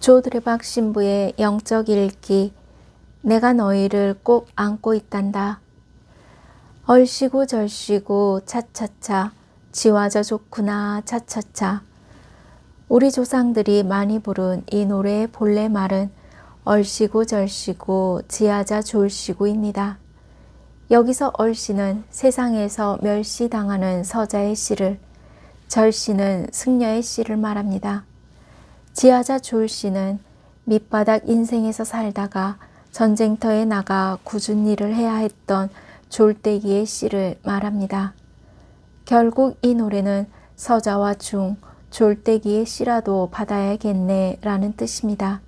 조드레박 신부의 영적 읽기. 내가 너희를 꼭 안고 있단다. 얼씨구 절씨구 차차차 지화자 좋구나 차차차. 우리 조상들이 많이 부른 이 노래의 본래 말은 얼씨구 절씨구 지하자 졸씨구입니다. 여기서 얼씨는 세상에서 멸시당하는 서자의 씨를, 절씨는 승려의 씨를 말합니다. 지하자 졸씨는 밑바닥 인생에서 살다가 전쟁터에 나가 굳은 일을 해야 했던 졸대기의 씨를 말합니다. 결국 이 노래는 서자와 중, 졸대기의 씨라도 받아야겠네 라는 뜻입니다.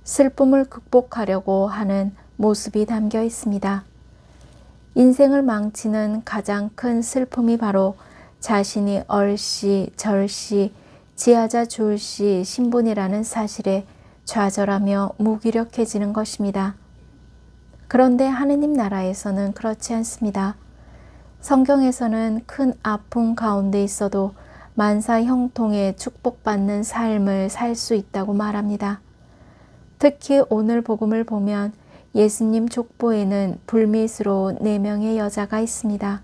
슬픔을 극복하려고 하는 모습이 담겨 있습니다. 인생을 망치는 가장 큰 슬픔이 바로 자신이 얼씨, 절씨, 지하자 졸씨 신분이라는 사실에 좌절하며 무기력해지는 것입니다. 그런데 하느님 나라에서는 그렇지 않습니다. 성경에서는 큰 아픔 가운데 있어도 만사 형통에 축복받는 삶을 살 수 있다고 말합니다. 특히 오늘 복음을 보면 예수님 족보에는 불미스러운 4명의 여자가 있습니다.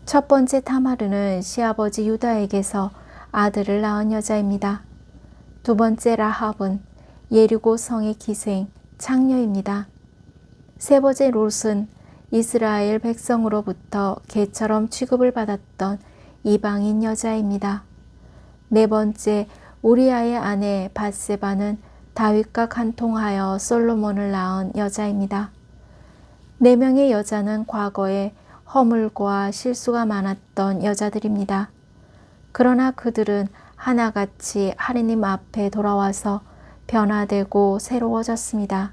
첫 번째 타마르는 시아버지 유다에게서 아들을 낳은 여자입니다. 두 번째 라합은 예리고 성의 기생, 창녀입니다. 세 번째 롯은 이스라엘 백성으로부터 개처럼 취급을 받았던 이방인 여자입니다. 네 번째 우리아의 아내 밧세바는 다윗과 간통하여 솔로몬을 낳은 여자입니다. 4명의 여자는 과거에 허물과 실수가 많았던 여자들입니다. 그러나 그들은 하나같이 하느님 앞에 돌아와서 변화되고 새로워졌습니다.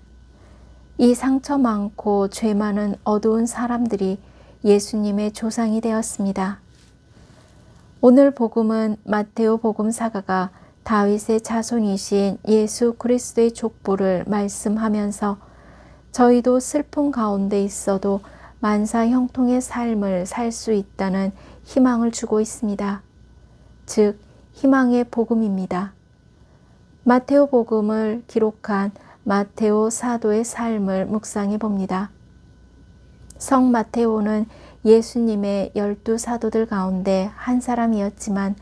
이 상처 많고 죄 많은 어두운 사람들이 예수님의 조상이 되었습니다. 오늘 복음은 마테오 복음사가가 다윗의 자손이신 예수 그리스도의 족보를 말씀하면서 저희도 슬픔 가운데 있어도 만사 형통의 삶을 살 수 있다는 희망을 주고 있습니다. 즉 희망의 복음입니다. 마테오 복음을 기록한 마테오 사도의 삶을 묵상해 봅니다. 성 마테오는 예수님의 12사도들 가운데 한 사람이었지만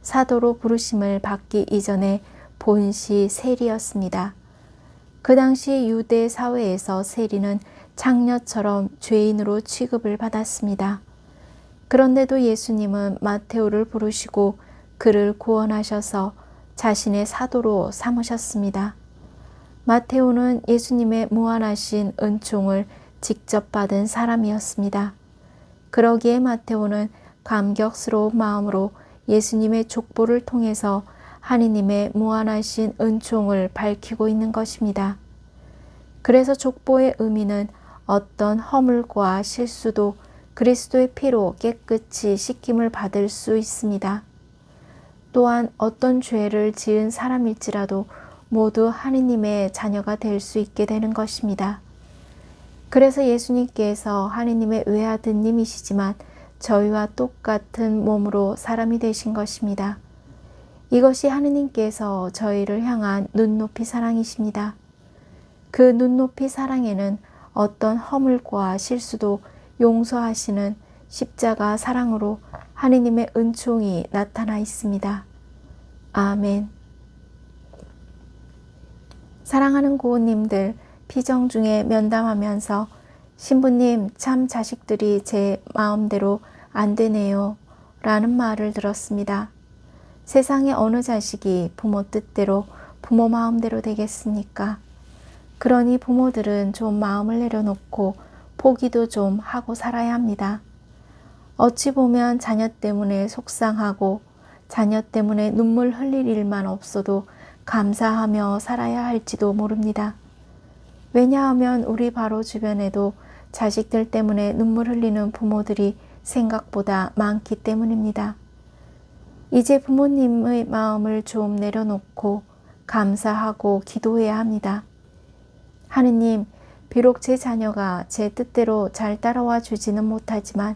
사도로 부르심을 받기 이전에 본시 세리였습니다. 그 당시 유대 사회에서 세리는 창녀처럼 죄인으로 취급을 받았습니다. 그런데도 예수님은 마테오를 부르시고 그를 구원하셔서 자신의 사도로 삼으셨습니다. 마테오는 예수님의 무한하신 은총을 직접 받은 사람이었습니다. 그러기에 마테오는 감격스러운 마음으로 예수님의 족보를 통해서 하느님의 무한하신 은총을 밝히고 있는 것입니다. 그래서 족보의 의미는 어떤 허물과 실수도 그리스도의 피로 깨끗이 씻김을 받을 수 있습니다. 또한 어떤 죄를 지은 사람일지라도 모두 하느님의 자녀가 될 수 있게 되는 것입니다. 그래서 예수님께서 하느님의 외아드님이시지만 저희와 똑같은 몸으로 사람이 되신 것입니다. 이것이 하느님께서 저희를 향한 눈높이 사랑이십니다. 그 눈높이 사랑에는 어떤 허물과 실수도 용서하시는 십자가 사랑으로 하느님의 은총이 나타나 있습니다. 아멘. 사랑하는 고우님들, 피정 중에 면담하면서 신부님 참 자식들이 제 마음대로 안 되네요 라는 말을 들었습니다. 세상의 어느 자식이 부모 뜻대로 부모 마음대로 되겠습니까? 그러니 부모들은 좀 마음을 내려놓고 포기도 좀 하고 살아야 합니다. 어찌 보면 자녀 때문에 속상하고 자녀 때문에 눈물 흘릴 일만 없어도 감사하며 살아야 할지도 모릅니다. 왜냐하면 우리 바로 주변에도 자식들 때문에 눈물 흘리는 부모들이 생각보다 많기 때문입니다. 이제 부모님의 마음을 좀 내려놓고 감사하고 기도해야 합니다. 하느님, 비록 제 자녀가 제 뜻대로 잘 따라와 주지는 못하지만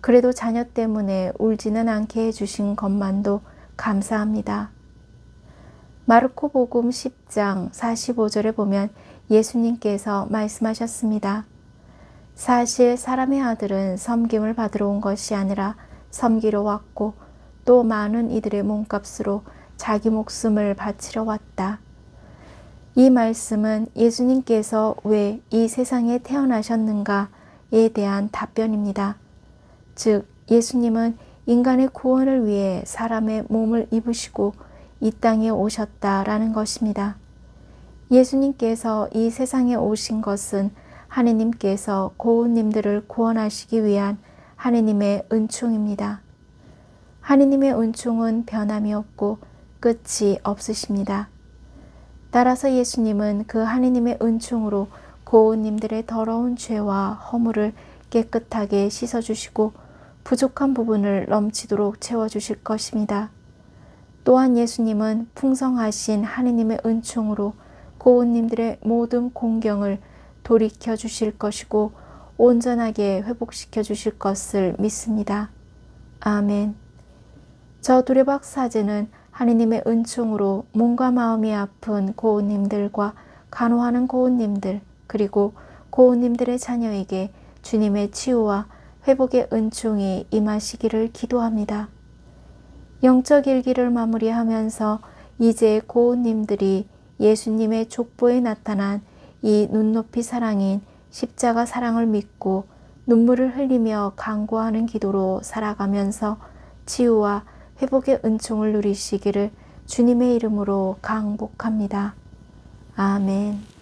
그래도 자녀 때문에 울지는 않게 해주신 것만도 감사합니다. 마르코복음 10장 45절에 보면 예수님께서 말씀하셨습니다. 사실 사람의 아들은 섬김을 받으러 온 것이 아니라 섬기러 왔고 또 많은 이들의 몸값으로 자기 목숨을 바치러 왔다. 이 말씀은 예수님께서 왜 이 세상에 태어나셨는가에 대한 답변입니다. 즉, 예수님은 인간의 구원을 위해 사람의 몸을 입으시고 이 땅에 오셨다라는 것입니다. 예수님께서 이 세상에 오신 것은 하느님께서 고은님들을 구원하시기 위한 하느님의 은총입니다. 하느님의 은총은 변함이 없고 끝이 없으십니다. 따라서 예수님은 그 하느님의 은총으로 고은님들의 더러운 죄와 허물을 깨끗하게 씻어주시고 부족한 부분을 넘치도록 채워주실 것입니다. 또한 예수님은 풍성하신 하느님의 은총으로 고은님들의 모든 공경을 돌이켜 주실 것이고 온전하게 회복시켜 주실 것을 믿습니다. 아멘. 저 두레박 사제는 하느님의 은총으로 몸과 마음이 아픈 고은님들과 간호하는 고은님들 그리고 고은님들의 자녀에게 주님의 치유와 회복의 은총이 임하시기를 기도합니다. 영적 일기를 마무리하면서 이제 고은님들이 예수님의 족보에 나타난 이 눈높이 사랑인 십자가 사랑을 믿고 눈물을 흘리며 간구하는 기도로 살아가면서 치유와 회복의 은총을 누리시기를 주님의 이름으로 강복합니다. 아멘.